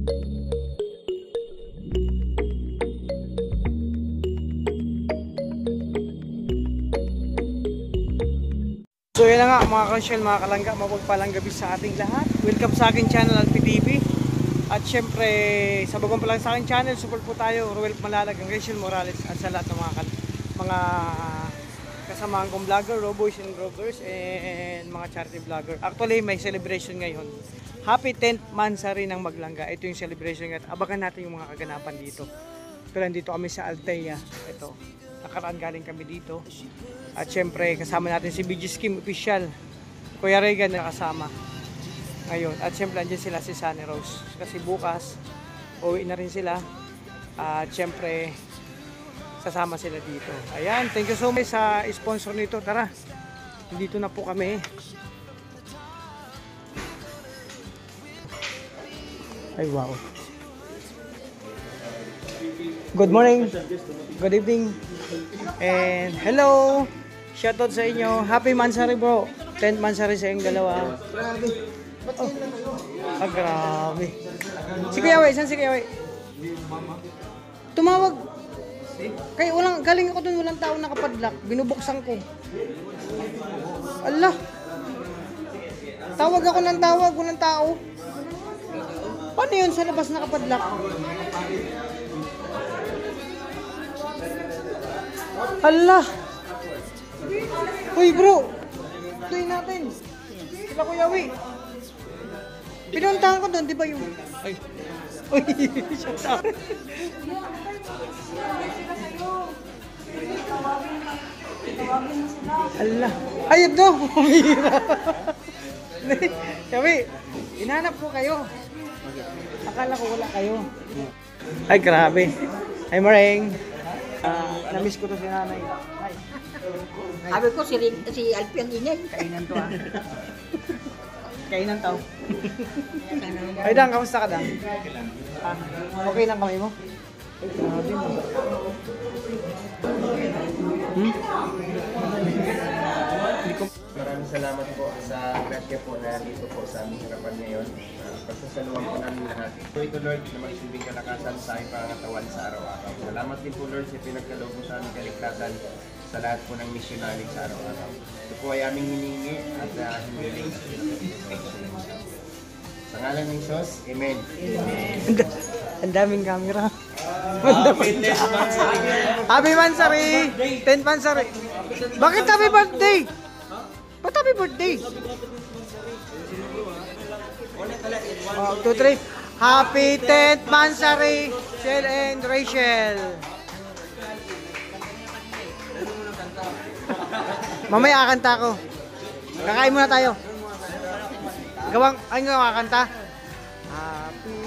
So yan na nga mga kasyal, mga kalangga, mapagpalang gabi sa ating lahat. Welcome sa aking channel, Alpi TV. At syempre, sa bagong pa lang sa aking channel, support po tayo, Ruel Malalag, Rachel Morales, at sa lahat ng mga kasamahan kong vlogger, Roboys and Rovers, and mga charity vlogger. Actually, may celebration ngayon. Happy 10th Mansari ng Maglangga. Ito yung celebration ngayon. Abakan natin yung mga kaganapan dito. Pero nandito kami sa Altea. Ito, nakaraan galing kami dito. At syempre, kasama natin si BG Scheme Official. Kuya Regan na kasama ngayon. At syempre, andyan sila si Sunny Rose. Kasi bukas, uwi na rin sila. At syempre, sasama sila dito. Ayan, thank you so much sa sponsor nito. Tara, dito na po kami. Ay, wow. Good morning. Good evening. And hello. Shoutout sa inyo. Happy Mansari bro. 10th Mansari sa inyong dalawa. Grabe. Oh. Ah, grabe. Si Kuya Way, saan si Kuya Way? Tumawag. Kaya galing ako dun, walang tao nakapadlock. Binubuksan ko. Allah. Tawag ako ng tawag, walang tao. Paano yun sa labas nakapadlock? Allah. Uy bro, tuloy natin. Sila Kuya Wi. Pinuntahan ko doon, di ba yung... Ay. Uy, shut up. Allah. Ayun daw, kumira. Kuya hinanap ko kayo. Akala ko wala kayo. Ay, grabe. Ay, Mareng. Na-miss ko to si nanay. Ay. Sabi ko si Alpi ang ingay. Kainan to ah. Kainan to. Ay Dang, kamusta ka Dang? Okay lang kamay mo? Maraming salamat po sa grasya po na dito po sa aming harapan ngayon. Pagsasaluhan po namin lahat. So ito Lord na magsilbing kalakasan sa aming pangatawan sa araw-araw. Salamat din po Lord sa pinagkaloob mo sa aming kaligtasan sa lahat po ng missionary sa araw-araw. Ito po ay aming hiningi at hiniling sa sa ngalan ng Diyos. Amen. Ang daming camera. Happy Mansari! 10th Mansari! Bakit happy birthday? Ba't happy birthday? 1, 2, 3. Happy 10th Mansari, Shell and Rachel. Mamaya kakanta ko. Kakain muna tayo. Ay nga kakanta. Happy.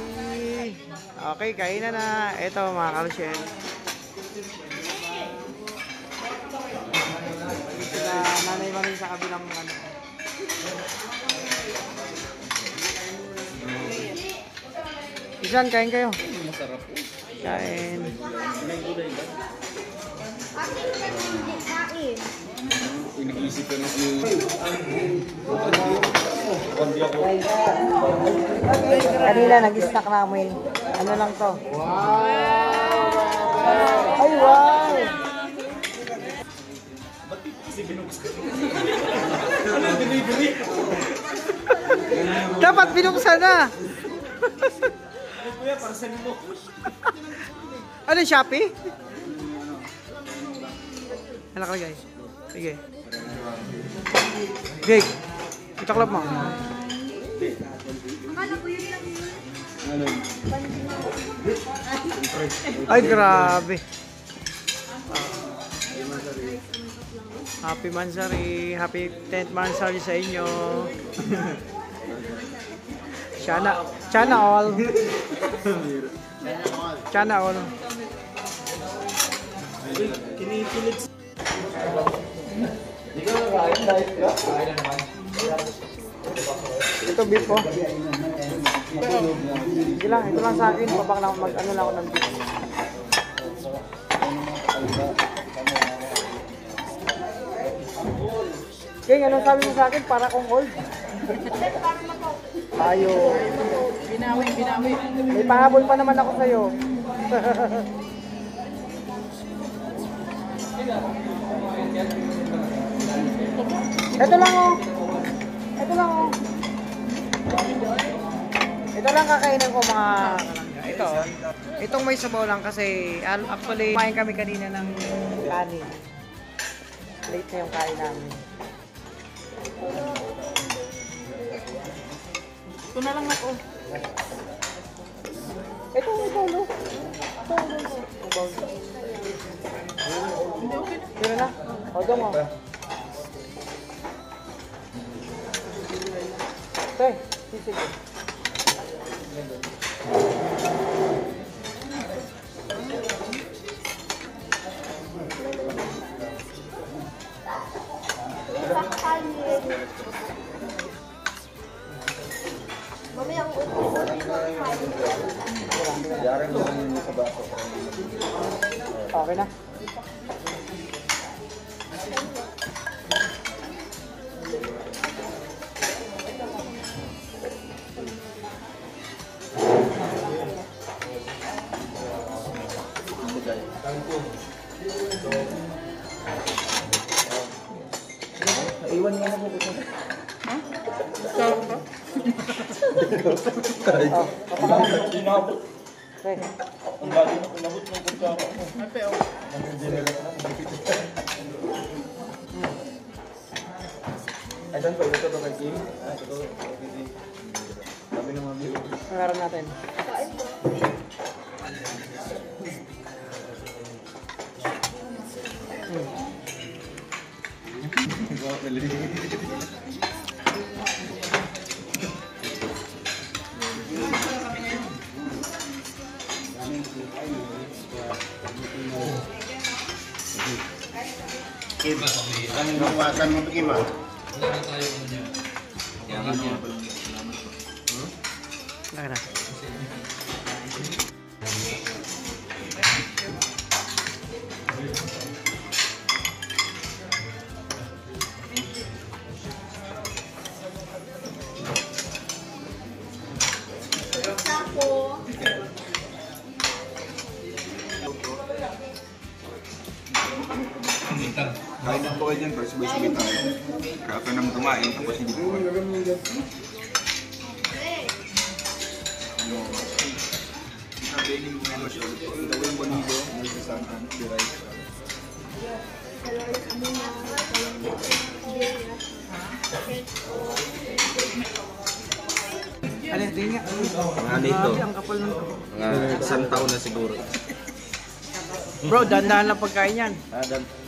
Okay, kain na. Ito mga kalusyel. Sila nanay mami sa kabilang ano. Isan, kain kayo. Masarap po. Kain. Iniisip ko na Kanina nag-stack namin. Ano lang to? Wow! Ay, wow! Ba't di kasi binuksan? Ano binibili? Dapat binuksan na! Kuya, para sa mo. Ano, Shopee? Ano ka guys? Sige. Greg, itaklap mo. Ay, grabe. Happy Mansari. Happy 10th Mansari sa inyo. Sana all. Sana all. Kinikilig. Ito beef po. Sige lang, ito lang sa akin. Babak lang mag-ano lang ako ng beef. King, ano sabi mo sa akin? Para kong old. Tayo. Binawi. May pahabol pa naman ako sa'yo. Ito lang oh. Ito lang oh. Ito lang kakainin ko mga kalangga. Ito. Itong may sabaw lang kasi actually kumain kami kanina ng kanin. Late na yung kain namin. Ito na lang ako. Ito, no? Ito. Yun na. O, dong o. Okay, sige. Mamayang ulit Jarang naman yung sa baso. Okay na. Iwan niya na po ito. Okay. Ang lagi na pinabot ng pagkaka. Ay, saan po? Ito to kay Kim? Ito. Sabi ng mga biyo. Pangaran natin. Kim, ang gawasan mo ito, Kim, ah? Okay na. Kain lang po kayo dyan, pero sabay-sabay tayo. Kaya ka naman kumain, tapos hindi po. Sabihin mo nga masyado po. Ang gawin mo nito, may kasakan, di rice. Ano, din nga. Mga dito, Ang kapal ng... mga isang taon na siguro. Bro, dandahan lang pagkain yan.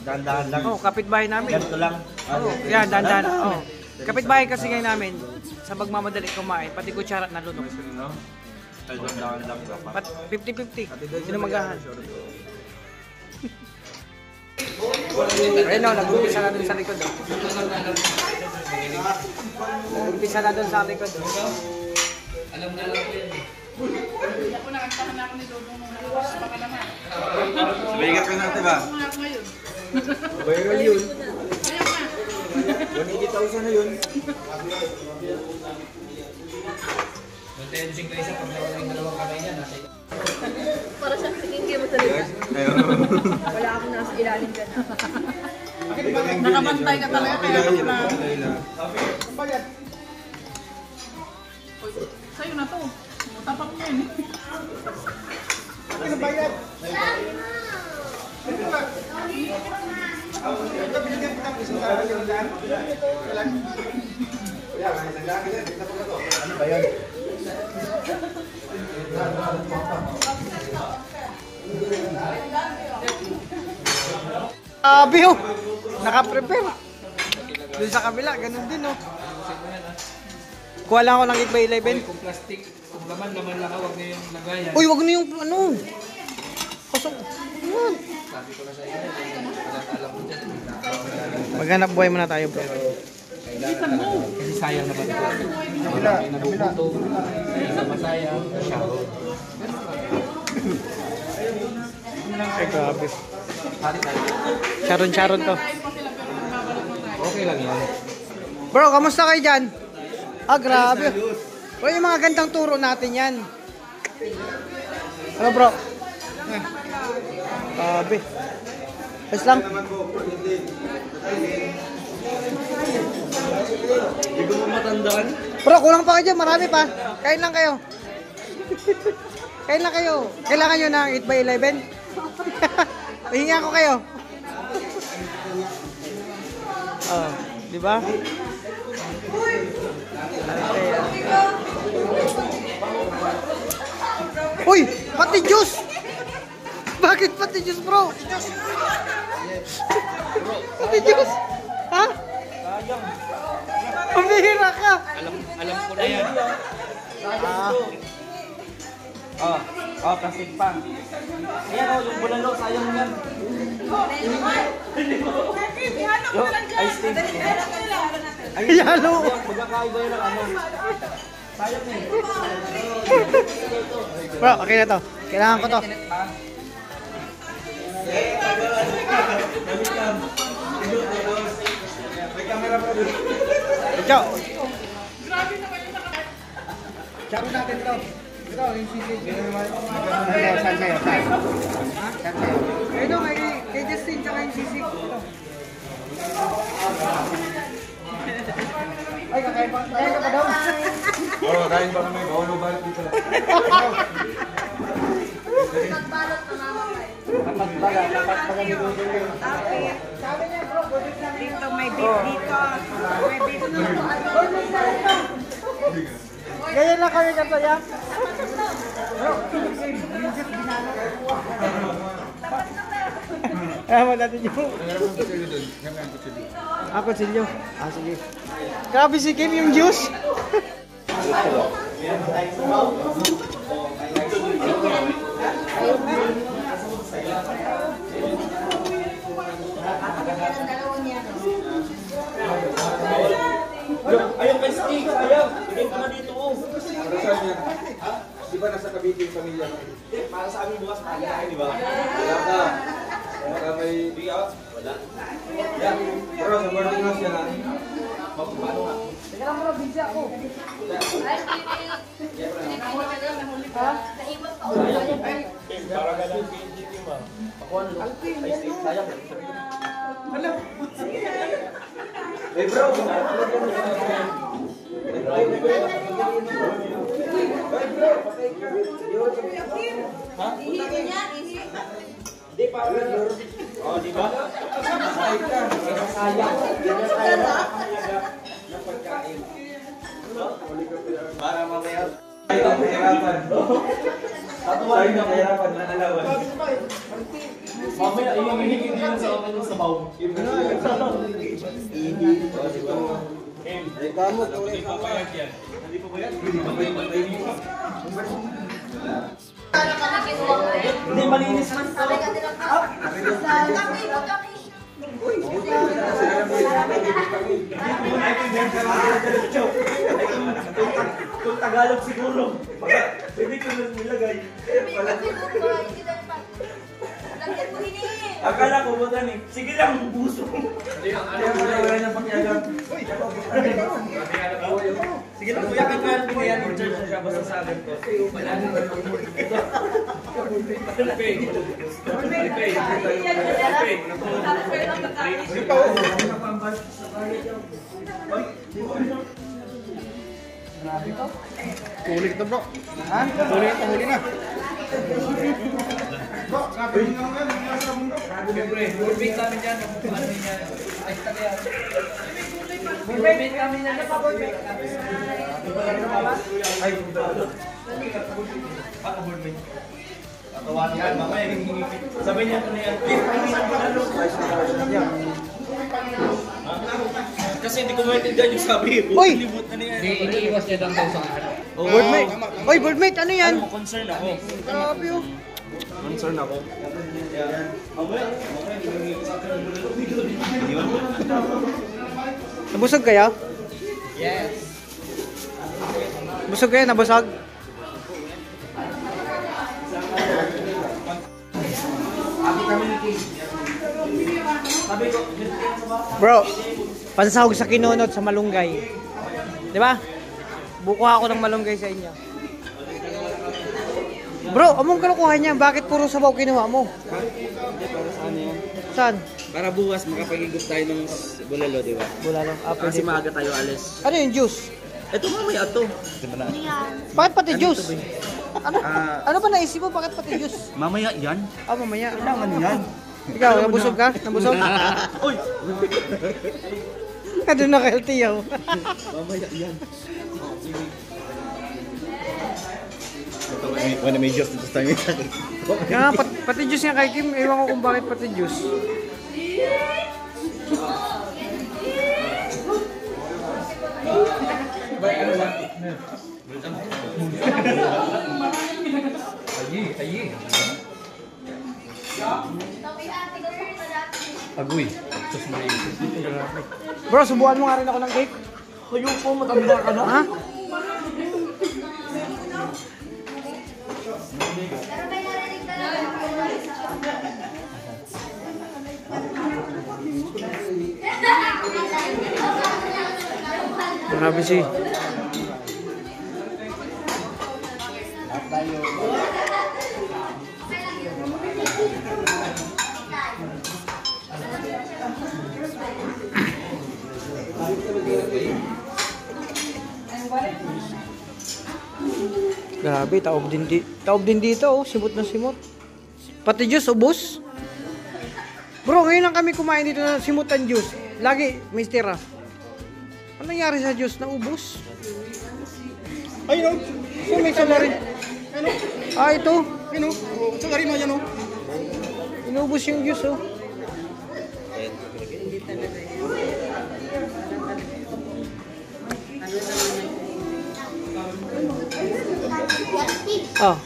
Dandahan lang. Oh, kapitbahay namin. Ganito lang. Oh, yan, dandahan. Oh. Kapitbahay kasi ngayon namin, sa magmamadali kumain, pati kutsara nalunok. Dandahan lang. Pat 50-50. Sino magahan? Ayun o, nag-umpisa na dun sa likod. Nag-umpisa na dun sa likod. Alam na lang ko yan. Ako nakantahan na ako ni Dodong nung nakakas pa ka naman. Sabihin ka natin ba? Ako nga ako ngayon. Viral yun. Ayaw na. 180,000 na yun. Tensing na isa pag nawala yung dalawang kamay niya. para sa tingin mo talaga. Ayun. Wala akong nasa ilalim ka na. Nakabantay ka talaga kaya ako na. Uy, sa'yo na to. Tapak mo yun. Biyo! Naka-prepare. Doon sa kabila, ganun din oh. Kuha lang ako ng 8x11. Kung plastic, kung laman lang huwag niyo yung lagayan. Uy, wag na yung ano. Pasok. Yan. Sabi ko na sa inyo, alam ko dyan. Maghanap buhay muna tayo bro. Kasi sayang naman ito. Marami nabubuto. Isa masayang, masyado. Ay, grabe. Hari tayo. Sharon to. Okay lang yan. Bro, kamusta kayo dyan? Ah, grabe. Bro, yung mga gandang turo natin yan. Ano bro? Grabe. Bas lang. Hindi ko matandaan. Bro, kulang pa kayo dyan. Marami pa. Kain lang kayo. Kain lang kayo. Kailangan nyo ng 8x11. Pahinga ko kayo. Oh, di ba? Uy, pati juice. Bakit pati juice, bro? Pati juice. Ha? Pumihira ka. Alam ko na yan. Plastic pa. Ayan o, yung bulalo, sayang yan. Yung ice cream. Ay, halo. Magkakaiba yun ang ano. Sayang eh. Bro, okay na to. Kailangan ko to. Ciao. Ciao natin to. Ito, yung sisig. Saan kayo? Saan? Saan kayo? Ito, kay Justin, tsaka yung sisig. Ito. Ay, kakain ka pa daw. Oo, kain pa kami. Bawalo ba dito? Nagbalot na naman kayo. Sabi niya, bro, Dito, may beef dito. May beef dito. ganyan lang kami kasaya. Kaya mo natin yung... Ah, kutsilyo. Ah, sige. Grabe si Kim yung juice. Ayun kay steak, sayang. Tigil ko na dito. Para saan yan? Di ba nasa Cavite yung pamilya mo? Para sa amin bukas pagkain, di ba? Wala ka. Wala may... Wala. Yan. Pero sa boarding house yan ha? Paano nga? Para ka lang pinjit yung ma. Ako ano? Ay steak, sayang. Hey bro! Hindi, para oh, di ba? Para mamaya. Ay, ang kahirapan. Tatuwain na kahirapan na alawan. Mamaya, iingin din sa akin yung sabaw. Hindi pa bayad yan. Hindi pa bayad? Hindi, malinis man sa kung Tagalog siguro. Hindi ko na nilagay. Akala ko ba eh. Sige lang, buso. Wala niyang pakialam. Sige lang, kuya, kakalan ko yan. In charge siya, basta sa akin ko. Wala na. Tulik to, bro. Ha? Tulik to, huli na. Bro, sabi nga nga, nasa mundo. Siyempre, burbate kami dyan. Ano yan? Ay, taga yan. Burbate kami na sa burbate. Ay, Tatawanan ka, mamaya. Sabi niya ito na yan. Kasi hindi ko maintindihan yung sabi. Uy! Libot na niya. Iniiwas niya lang daw sa ano. Boardmate. Uy, boardmate, ano yan? Concern ako. Grabe oh. Concern ako. Nabusog kayo? Yes. Busog kayo? Nabusog? Bro, pansahog sa kinunot sa malunggay. Di ba? Bukuha ako ng malunggay sa inyo. Bro, among kalukuhan niya, bakit puro sabaw kinuha mo? Para sa ano yan? Saan? Para bukas makapag-igop tayo ng bulalo, di ba? Bulalo. Kasi maaga tayo alis. Ano yung juice? Ito mamaya to. Bakit pati juice? to, Ano? Ano ba naisip mo? Bakit pati juice? Mamaya yan. Ah, mamaya. Kailangan yan. Ikaw, nabusog ka? Nabusog? Uy! Ano na healthy yaw? Mamaya yan. Wala may Diyos dito sa amin. Nga, pati juice nga kay Kim. Ewan ko kung bakit pati juice. Agoy. Bro, subukan mo nga rin ako ng cake. Kayo po, matanda ka na. Ha? Grabe si. Grabe, taob din dito, oh, simot na simot. Pati juice, ubos. Bro, ngayon lang kami kumain dito ng simutan juice. Lagi, may tira. Ano nangyari sa juice? Naubos? Ay, no. So, may sala rin. Ah, ito. Ay, no. Sa rin mo yan, no. Inubos yung juice, oh. Ah.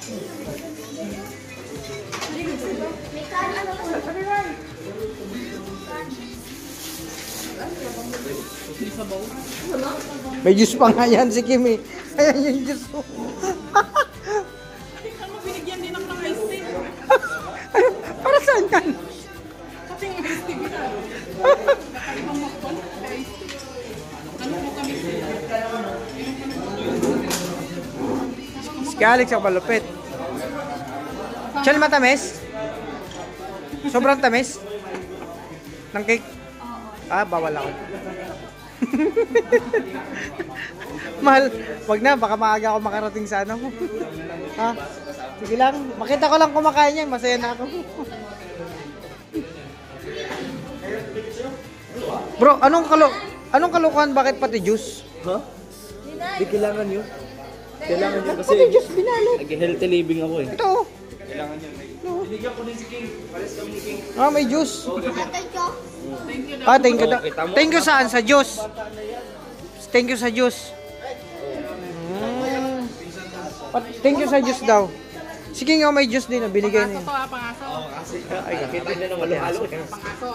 May juice pa nga yan si Kimi. Ayan yung juice mo. Binigyan din ako ng iced tea. Ano? Para saan yan? Kasi yung iced tea binigyan. Nakalimang makpon. Iced tea. Ano po kami? Si Alex ang malupit. Chal matamis? Sobrang tamis? Ng cake? Ah, bawal ako. Mahal, wag na, baka maaga ako makarating sa ano. Ha? Sige lang, makita ko lang kumakain yan, masaya na ako. Bro, anong kalukuhan, bakit pati juice? Ha? Di kailangan yun. Kailangan yun kasi Pati juice binalot. nag-healthy living ako eh. Ito. Kailangan yun. Binigyan ko din si King. Pares kami ni King. Ah, may juice. Thank you. Ah, thank you. Thank you saan? Sa juice. Thank you sa juice. Thank you sa juice daw. Sige nga, may juice din. Binigay niya. Pangaso to pangaso. Ay, Kita niya ng halo-halo. Pangaso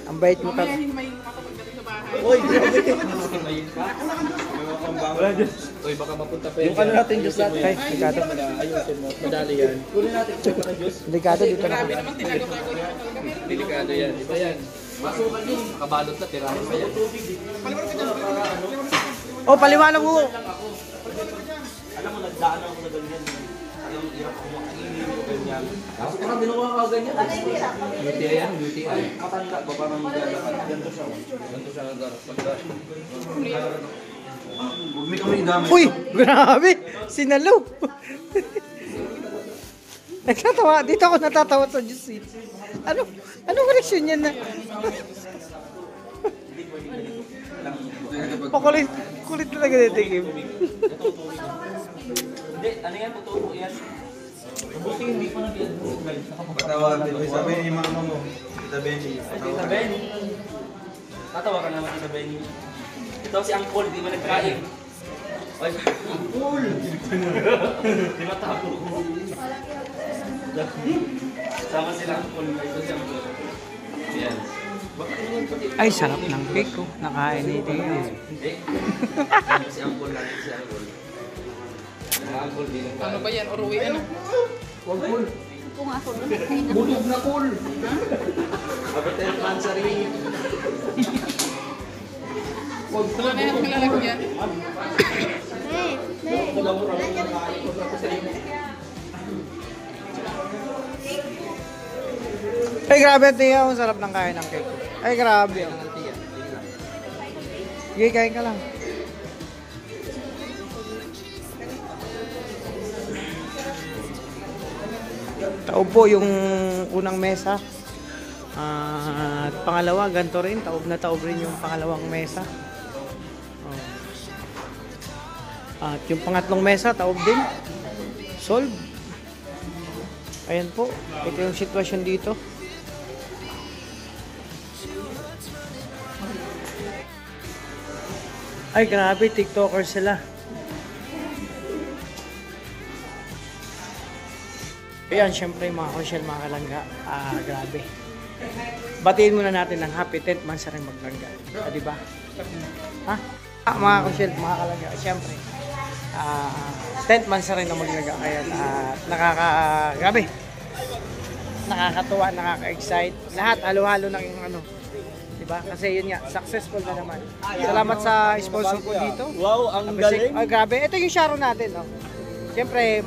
ang bait mo Mamaya tal. hindi may makapagdating sa bahay. Uy, grabe. Wala Diyos. Uy, baka mapunta pa yan. Yung ano natin, Diyos natin. Ay, delikado. Ayusin mo. Madali yan. Kunin natin. Check na Diyos. Delikado dito na. Grabe naman tinago-tago niyo talaga. Delikado yan. Iba yan. Masukan yun. Kabalot na. Tirahin pa yan. Oh, paliwanag mo. Alam mo, nagdaan ako na ganyan. Alam mo, hirap ako makainin. Ganyan. Kasi parang ginawa ka ganyan. UTI yan, UTI. Matanda ba parang maglalakad? Ganto siya. Ganto siya naglalakad. Huwag may kami damay. Uy, grabe. Sinalo. Nagtatawa. Dito ako natatawa sa juice. Anong reaksyon yan na? Kulit talaga dito, Kim. Hindi, ano yan? Totoo po yan. Buti hindi pa nag-i-advocate guys. Patawarin mo. Sabi ni mama mo. Tita Benny. Tita Benny. Tatawa ka naman, Tita Benny. Ito si Uncle, di ba nagkain? Ay, Uncle! Di ba tapo ko? Sama sila Uncle. Ito si Uncle. Yan. Ay, sarap ng cake ko. Nakain ni Teo. Hindi. Si Uncle lang, si Uncle. Mga Uncle din ang Ano ba yan? Uruwi ano? Uncle. Bulog na cool. Abatel pansari. Wala na yan kilalagyan. Ay, grabe, Tia. Ang sarap ng kain ng cake. Ay, grabe. Sige, kain ka lang. Taob po yung unang mesa. At pangalawa, ganito rin. Taob na taob rin yung pangalawang mesa. Oh. At yung pangatlong mesa, taob din. Solve. Ayan po. Ito yung sitwasyon dito. Ay, grabe. TikTokers sila. Ayan, syempre mga kosyel, mga kalangga. Grabe. Batiin muna natin ng happy 10th month sa rin maglangga. Diba? Ha? Mga kosyel, mga kalangga. Syempre. 10th month sa rin na maglangga. Kaya grabe. Nakakatuwa, nakaka-excite. Lahat, halo-halo ng yung ano. Diba? Kasi yun nga, successful na naman. Salamat sa sponsor ko dito. Wow, ang galing. Ay, grabe. Ito yung Sharon natin, no? Siyempre,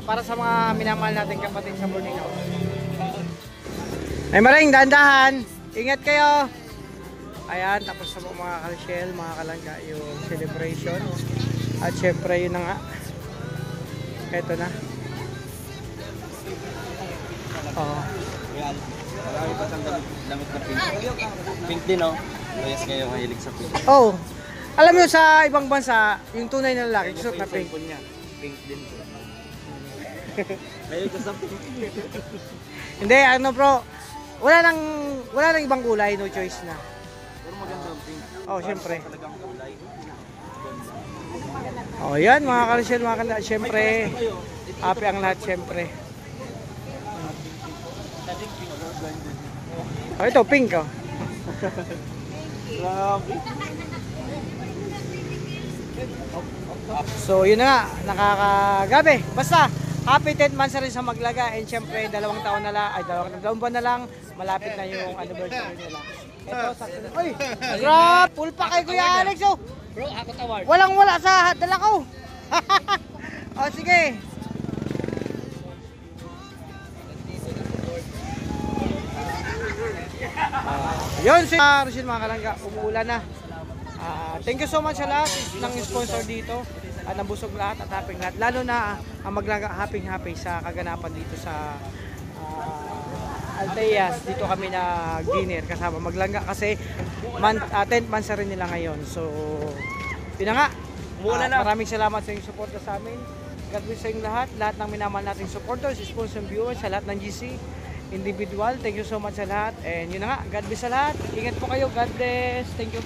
para sa mga minamahal natin kapatid sa Borneo. Ay, maring, dahan-dahan. Ingat kayo. Ayan, tapos sa mga kalsyel, mga kalangga, yung celebration. At siyempre, yun na nga. Ito na. Oh. Marami pa siyang damit na pink. Pink din, oh. Yes, kayo mahilig sa pink. Oh. Alam mo sa ibang bansa, yung tunay na lalaki, gusto na pink. Pink din. Mahilig ka sa pink. Hindi, ano bro, wala nang ibang kulay, no choice na. Pero maganda ang pink. Oh, syempre. Talagang kulay. Oh, yan mga kalsyel, mga kalsyel. Syempre, happy ang lahat, syempre. Oh, ito, pink, oh. So, yun na nga, nakakagabi. Basta, happy 10th month rin sa Maglaga. And syempre, 2 taon na lang, ay 2 buwan na lang, malapit na yung anniversary nila. Ito, sakto na. Uy, grab, full pa kay Kuya Alex, oh. Bro, ako tawar. Walang wala sa dala ko. Oh, sige. Yun, si Rochelle, mga kalangga, umuulan na. Thank you so much sa lahat ng sponsor dito. At nabusog lahat at happy lahat. Lalo na ang Maglaga happy sa kaganapan dito sa Alteas. Dito kami na dinner kasama Maglaga kasi 10th month sa rin nila ngayon. So, yun na nga. Maraming salamat sa inyong suporta sa amin. God bless sa inyong lahat ng minamahal nating supporters, sponsor, viewers, sa lahat ng GC, individual. Thank you so much sa lahat. And yun na nga, God bless sa lahat. Ingat po kayo. God bless. Thank you.